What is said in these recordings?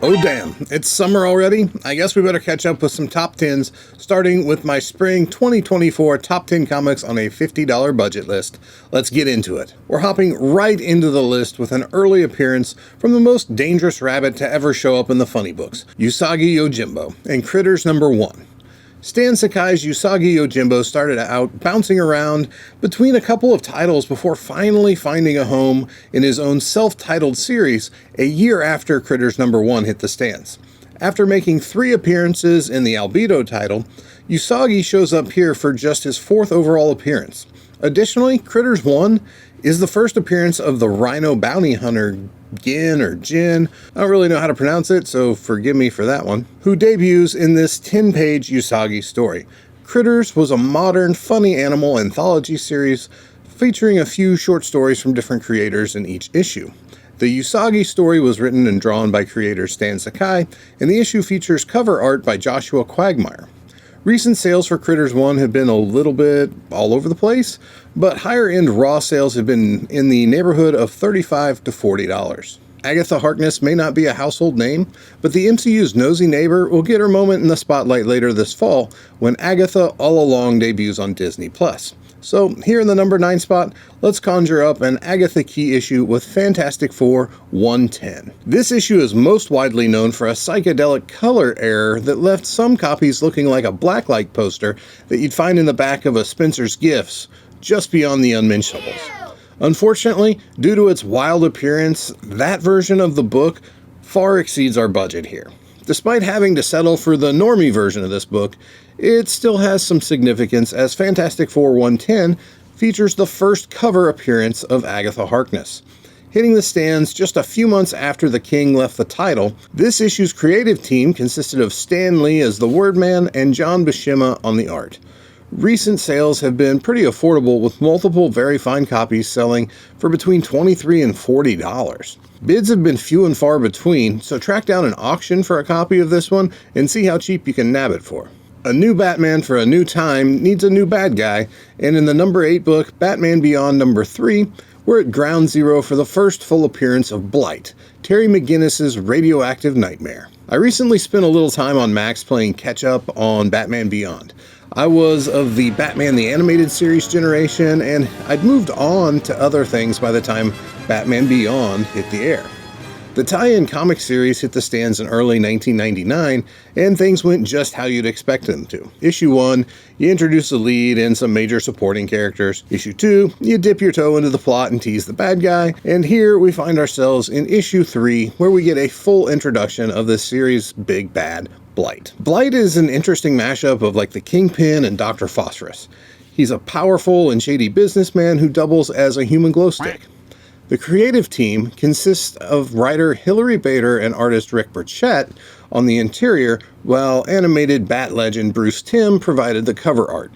Oh damn, it's summer already? I guess we better catch up with some top 10s, starting with my spring 2024 top 10 comics on a $50 budget list. Let's get into it. We're hopping right into the list with an early appearance from the most dangerous rabbit to ever show up in the funny books, Usagi Yojimbo, and Critters #1. Stan Sakai's Usagi Yojimbo started out bouncing around between a couple of titles before finally finding a home in his own self-titled series a year after Critters #1 hit the stands. After making 3 appearances in the Albedo title, Usagi shows up here for just his 4th overall appearance. Additionally, Critters 1 is the first appearance of the Rhino Bounty Hunter Gin or Jin, I don't really know how to pronounce it, so forgive me for that one, who debuts in this 10-page Usagi story. Critters was a modern, funny animal anthology series featuring a few short stories from different creators in each issue. The Usagi story was written and drawn by creator Stan Sakai, and the issue features cover art by Joshua Quagmire. Recent sales for Critters 1 have been a little bit all over the place, but higher-end raw sales have been in the neighborhood of $35 to $40. Agatha Harkness may not be a household name, but the MCU's nosy neighbor will get her moment in the spotlight later this fall when Agatha All Along debuts on Disney+. So, here in the number 9 spot, let's conjure up an Agatha Key issue with Fantastic Four 110. This issue is most widely known for a psychedelic color error that left some copies looking like a blacklight poster that you'd find in the back of a Spencer's Gifts, just beyond the unmentionables. Unfortunately, due to its wild appearance, that version of the book far exceeds our budget here. Despite having to settle for the normie version of this book, it still has some significance as Fantastic Four 110 features the first cover appearance of Agatha Harkness. Hitting the stands just a few months after The King left the title, this issue's creative team consisted of Stan Lee as the Wordman and John Buscema on the art. Recent sales have been pretty affordable, with multiple very fine copies selling for between $23 and $40. Bids have been few and far between, so track down an auction for a copy of this one and see how cheap you can nab it for. A new Batman for a new time needs a new bad guy, and in the number 8 book, Batman Beyond #3, we're at ground zero for the first full appearance of Blight, Terry McGinnis's radioactive nightmare. I recently spent a little time on Max playing catch-up on Batman Beyond. I was of the Batman the Animated Series generation, and I'd moved on to other things by the time Batman Beyond hit the air. The tie-in comic series hit the stands in early 1999, and things went just how you'd expect them to. Issue 1, you introduce the lead and some major supporting characters. Issue 2, you dip your toe into the plot and tease the bad guy. And here we find ourselves in Issue 3, where we get a full introduction of the series' big bad, Blight. Blight is an interesting mashup of like the Kingpin and Dr. Phosphorus. He's a powerful and shady businessman who doubles as a human glow stick. The creative team consists of writer Hilary Bader and artist Rick Burchett on the interior, while animated Bat legend Bruce Timm provided the cover art.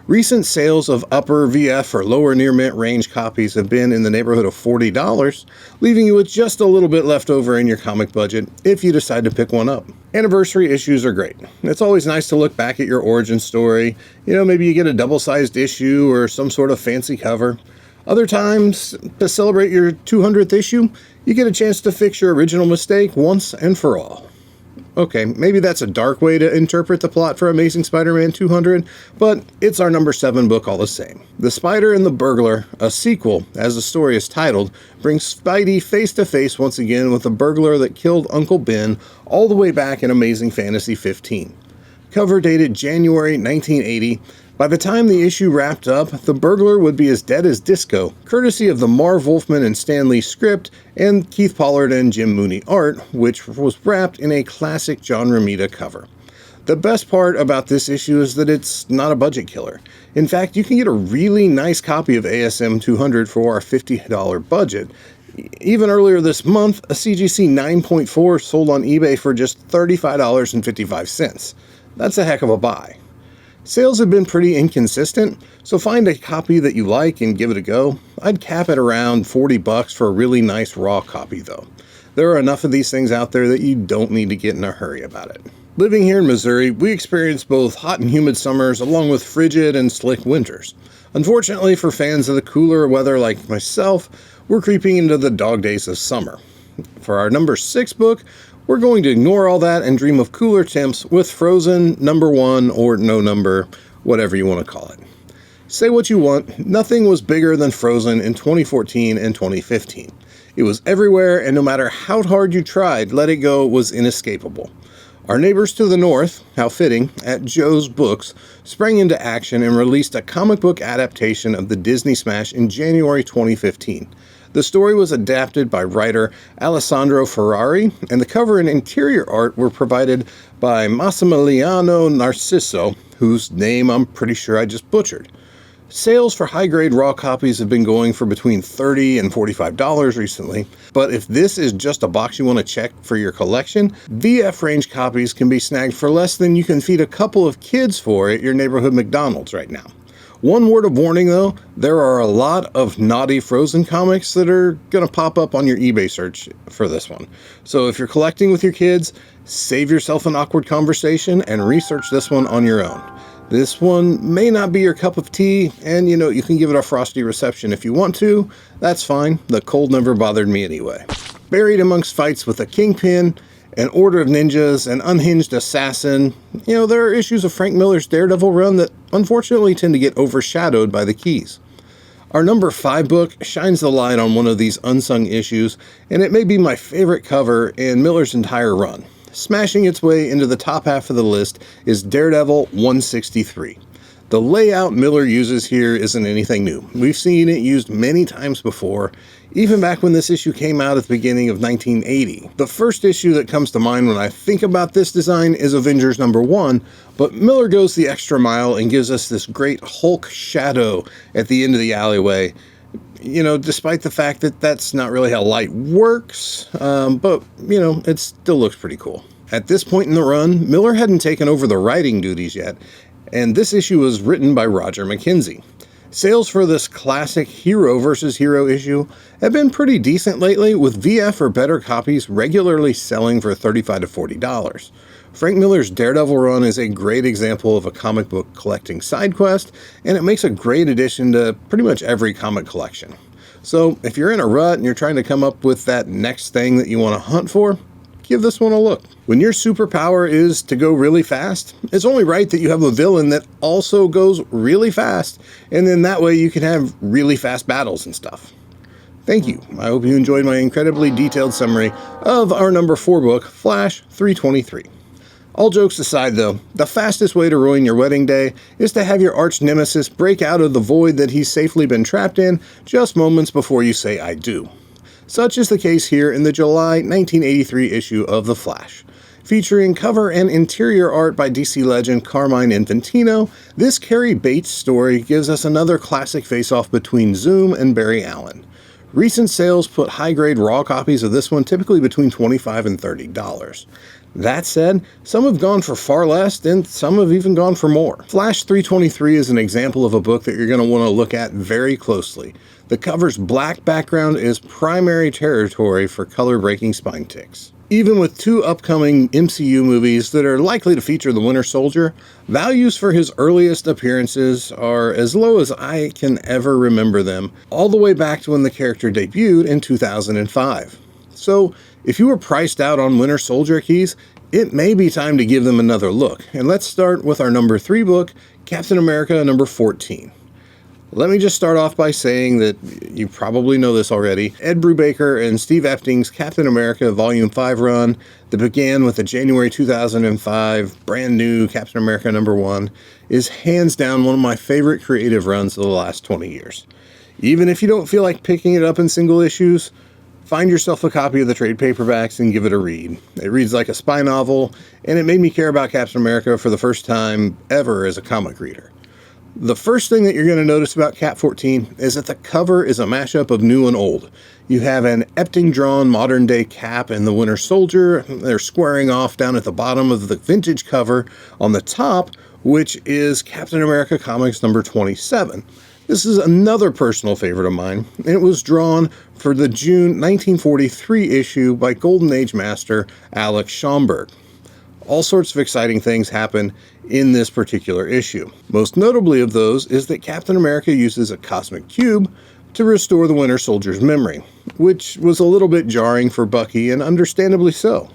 Recent sales of upper VF or lower near mint range copies have been in the neighborhood of $40, leaving you with just a little bit left over in your comic budget if you decide to pick one up. Anniversary issues are great. It's always nice to look back at your origin story. Maybe you get a double-sized issue or some sort of fancy cover. Other times, to celebrate your 200th issue, you get a chance to fix your original mistake once and for all. Okay, maybe that's a dark way to interpret the plot for Amazing Spider-Man 200, but it's our number 7 book all the same. The Spider and the Burglar, a sequel, as the story is titled, brings Spidey face to face once again with the burglar that killed Uncle Ben all the way back in Amazing Fantasy 15. Cover dated January 1980, by the time the issue wrapped up, the burglar would be as dead as disco, courtesy of the Marv Wolfman and Stan Lee script and Keith Pollard and Jim Mooney art, which was wrapped in a classic John Romita cover. The best part about this issue is that it's not a budget killer. In fact, you can get a really nice copy of ASM 200 for our $50 budget. Even earlier this month, a CGC 9.4 sold on eBay for just $35.55. That's a heck of a buy. Sales have been pretty inconsistent, so find a copy that you like and give it a go. I'd cap it around $40 for a really nice raw copy though. There are enough of these things out there that you don't need to get in a hurry about it. Living here in Missouri, we experience both hot and humid summers along with frigid and slick winters. Unfortunately for fans of the cooler weather like myself, we're creeping into the dog days of summer. For our number 6 book, We're going to ignore all that and dream of cooler temps with Frozen #1 or no number, whatever you want to call it. Say what you want, nothing was bigger than Frozen in 2014 and 2015. It was everywhere, and no matter how hard you tried, Let It Go was inescapable. Our neighbors to the north, how fitting, at Joe's Books, sprang into action and released a comic book adaptation of the Disney smash in January 2015. The story was adapted by writer Alessandro Ferrari, and the cover and interior art were provided by Massimiliano Narciso, whose name I'm pretty sure I just butchered. Sales for high-grade raw copies have been going for between $30 and $45 recently, but if this is just a box you want to check for your collection, VF range copies can be snagged for less than you can feed a couple of kids for at your neighborhood McDonald's right now. One word of warning though, there are a lot of naughty Frozen comics that are going to pop up on your eBay search for this one. So if you're collecting with your kids, save yourself an awkward conversation and research this one on your own. This one may not be your cup of tea, and you can give it a frosty reception if you want to. That's fine, the cold never bothered me anyway. Buried amongst fights with a kingpin, an order of ninjas, an unhinged assassin, there are issues of Frank Miller's Daredevil run that unfortunately tend to get overshadowed by the keys. Our #5 book shines the light on one of these unsung issues, and it may be my favorite cover in Miller's entire run. Smashing its way into the top half of the list is Daredevil 163. The layout Miller uses here isn't anything new. We've seen it used many times before, even back when this issue came out at the beginning of 1980. The first issue that comes to mind when I think about this design is Avengers #1, but Miller goes the extra mile and gives us this great Hulk shadow at the end of the alleyway. Despite the fact that that's not really how light works, but it still looks pretty cool. At this point in the run, Miller hadn't taken over the writing duties yet, and this issue was written by Roger McKenzie. Sales for this classic hero versus hero issue have been pretty decent lately, with VF or better copies regularly selling for $35 to $40. Frank Miller's Daredevil run is a great example of a comic book collecting side quest, and it makes a great addition to pretty much every comic collection. So if you're in a rut and you're trying to come up with that next thing that you want to hunt for, give this one a look. When your superpower is to go really fast, it's only right that you have a villain that also goes really fast, and then that way you can have really fast battles and stuff. Thank you. I hope you enjoyed my incredibly detailed summary of our #4 book, Flash 323. All jokes aside though, the fastest way to ruin your wedding day is to have your arch nemesis break out of the void that he's safely been trapped in just moments before you say I do. Such is the case here in the July 1983 issue of The Flash. Featuring cover and interior art by DC legend Carmine Infantino, this Carrie Bates story gives us another classic face-off between Zoom and Barry Allen. Recent sales put high-grade raw copies of this one typically between $25 and $30. That said, some have gone for far less, and some have even gone for more. Flash 323 is an example of a book that you're going to want to look at very closely. The cover's black background is primary territory for color-breaking spine ticks. Even with 2 upcoming MCU movies that are likely to feature the Winter Soldier, values for his earliest appearances are as low as I can ever remember them, all the way back to when the character debuted in 2005. So, if you were priced out on Winter Soldier keys, it may be time to give them another look. And let's start with our #3 book, Captain America #14. Let me just start off by saying that you probably know this already. Ed Brubaker and Steve Epting's Captain America Volume 5 run that began with the January 2005 brand new Captain America #1 is hands down one of my favorite creative runs of the last 20 years. Even if you don't feel like picking it up in single issues, find yourself a copy of the trade paperbacks and give it a read. It reads like a spy novel, and it made me care about Captain America for the first time ever as a comic reader. The first thing that you're going to notice about Cap 14 is that the cover is a mashup of new and old. You have an Epting-drawn modern-day Cap and the Winter Soldier. They're squaring off down at the bottom of the vintage cover on the top, which is Captain America Comics #27. This is another personal favorite of mine. It was drawn for the June 1943 issue by Golden Age master Alex Schomburg. All sorts of exciting things happen in this particular issue. Most notably of those is that Captain America uses a cosmic cube to restore the Winter Soldier's memory, which was a little bit jarring for Bucky, and understandably so.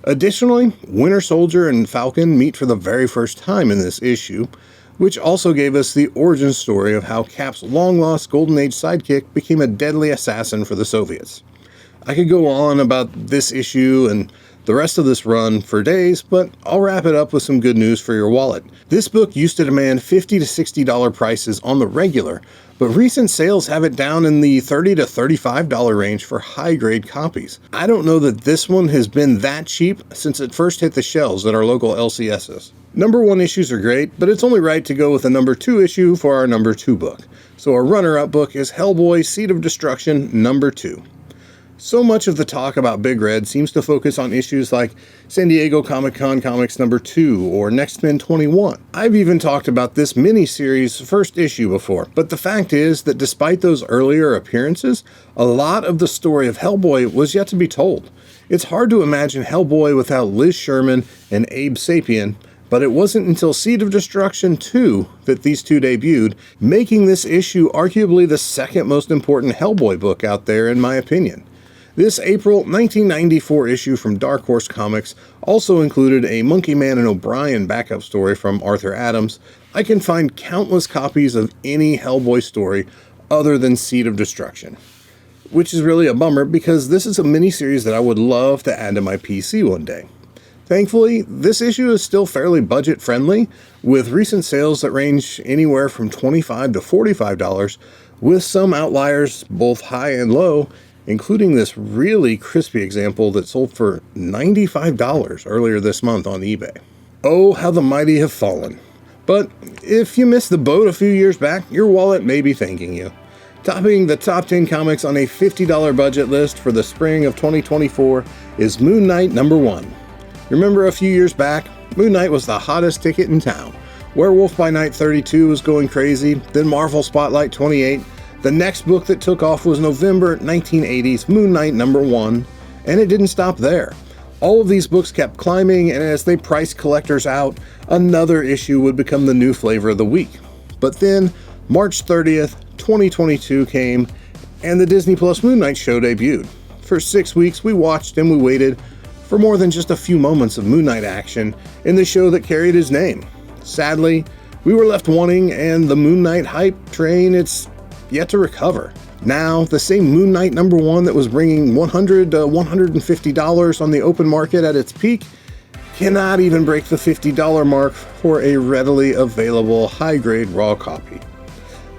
Additionally, Winter Soldier and Falcon meet for the very first time in this issue, which also gave us the origin story of how Cap's long-lost Golden Age sidekick became a deadly assassin for the Soviets. I could go on about this issue and the rest of this run for days, but I'll wrap it up with some good news for your wallet. This book used to demand $50 to $60 prices on the regular, but recent sales have it down in the $30 to $35 range for high-grade copies. I don't know that this one has been that cheap since it first hit the shelves at our local LCSs. Number 1 issues are great, but it's only right to go with a number 2 issue for our number 2 book. So our runner-up book is Hellboy: Seed of Destruction number 2. So much of the talk about Big Red seems to focus on issues like San Diego Comic-Con Comics number 2 or Next Men 21. I've even talked about this mini-series first issue before, but the fact is that despite those earlier appearances, a lot of the story of Hellboy was yet to be told. It's hard to imagine Hellboy without Liz Sherman and Abe Sapien, but it wasn't until Seed of Destruction 2 that these two debuted, making this issue arguably the second most important Hellboy book out there in my opinion. This April 1994 issue from Dark Horse Comics also included a Monkey Man and O'Brien backup story from Arthur Adams. I can find countless copies of any Hellboy story other than Seed of Destruction, which is really a bummer because this is a miniseries that I would love to add to my PC one day. Thankfully, this issue is still fairly budget friendly, with recent sales that range anywhere from $25 to $45, with some outliers both high and low, including this really crispy example that sold for $95 earlier this month on eBay. Oh, how the mighty have fallen. But if you missed the boat a few years back, your wallet may be thanking you. Topping the top 10 comics on a $50 budget list for the spring of 2024 is Moon Knight number 1. Remember a few years back, Moon Knight was the hottest ticket in town. Werewolf by Night 32 was going crazy, then Marvel Spotlight 28. The next book that took off was November 1980's Moon Knight number 1, and it didn't stop there. All of these books kept climbing, and as they priced collectors out, another issue would become the new flavor of the week. But then, March 30th, 2022 came, and the Disney Plus Moon Knight show debuted. For 6 weeks, we watched and we waited for more than just a few moments of Moon Knight action in the show that carried his name. Sadly, we were left wanting, and the Moon Knight hype train, it's yet to recover. Now, the same Moon Knight number 1 that was bringing $100 to $150 on the open market at its peak cannot even break the $50 mark for a readily available high-grade raw copy.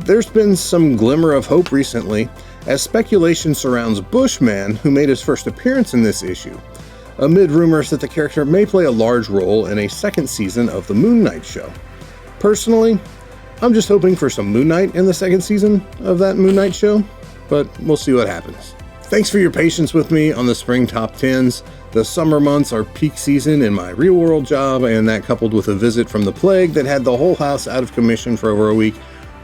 There's been some glimmer of hope recently as speculation surrounds Bushman, who made his first appearance in this issue, amid rumors that the character may play a large role in a second season of the Moon Knight show. Personally, I'm just hoping for some Moon Knight in the second season of that Moon Knight show, but we'll see what happens. Thanks for your patience with me on the spring top 10s. The summer months are peak season in my real world job, and that coupled with a visit from the plague that had the whole house out of commission for over a week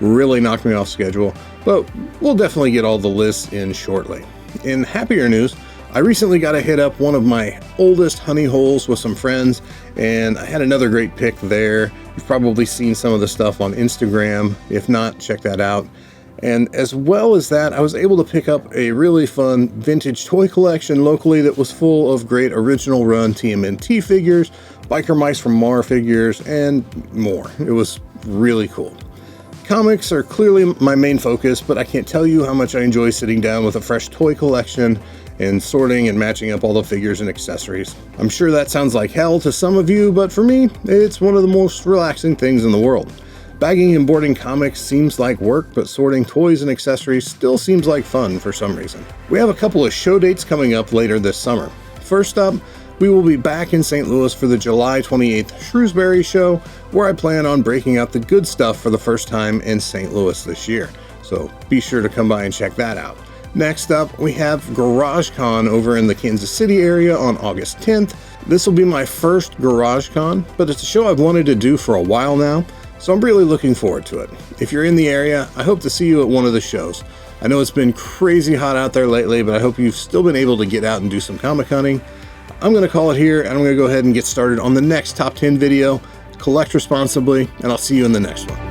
really knocked me off schedule, but we'll definitely get all the lists in shortly. In happier news, I recently got to hit up one of my oldest honey holes with some friends, and I had another great pick there. You've probably seen some of the stuff on Instagram. If not, check that out. And as well as that, I was able to pick up a really fun vintage toy collection locally that was full of great original run TMNT figures, Biker Mice from Mar figures, and more. It was really cool. Comics are clearly my main focus, but I can't tell you how much I enjoy sitting down with a fresh toy collection and sorting and matching up all the figures and accessories. I'm sure that sounds like hell to some of you, but for me, it's one of the most relaxing things in the world. Bagging and boarding comics seems like work, but sorting toys and accessories still seems like fun for some reason. We have a couple of show dates coming up later this summer. First up, we will be back in St. Louis for the July 28th Shrewsbury show, where I plan on breaking out the good stuff for the first time in St. Louis this year. So be sure to come by and check that out. Next up, we have GarageCon over in the Kansas City area on August 10th. This will be my first GarageCon, but it's a show I've wanted to do for a while now, so I'm really looking forward to it. If you're in the area, I hope to see you at one of the shows. I know it's been crazy hot out there lately, but I hope you've still been able to get out and do some comic hunting. I'm going to call it here, and I'm going to go ahead and get started on the next Top 10 video. Collect responsibly, and I'll see you in the next one.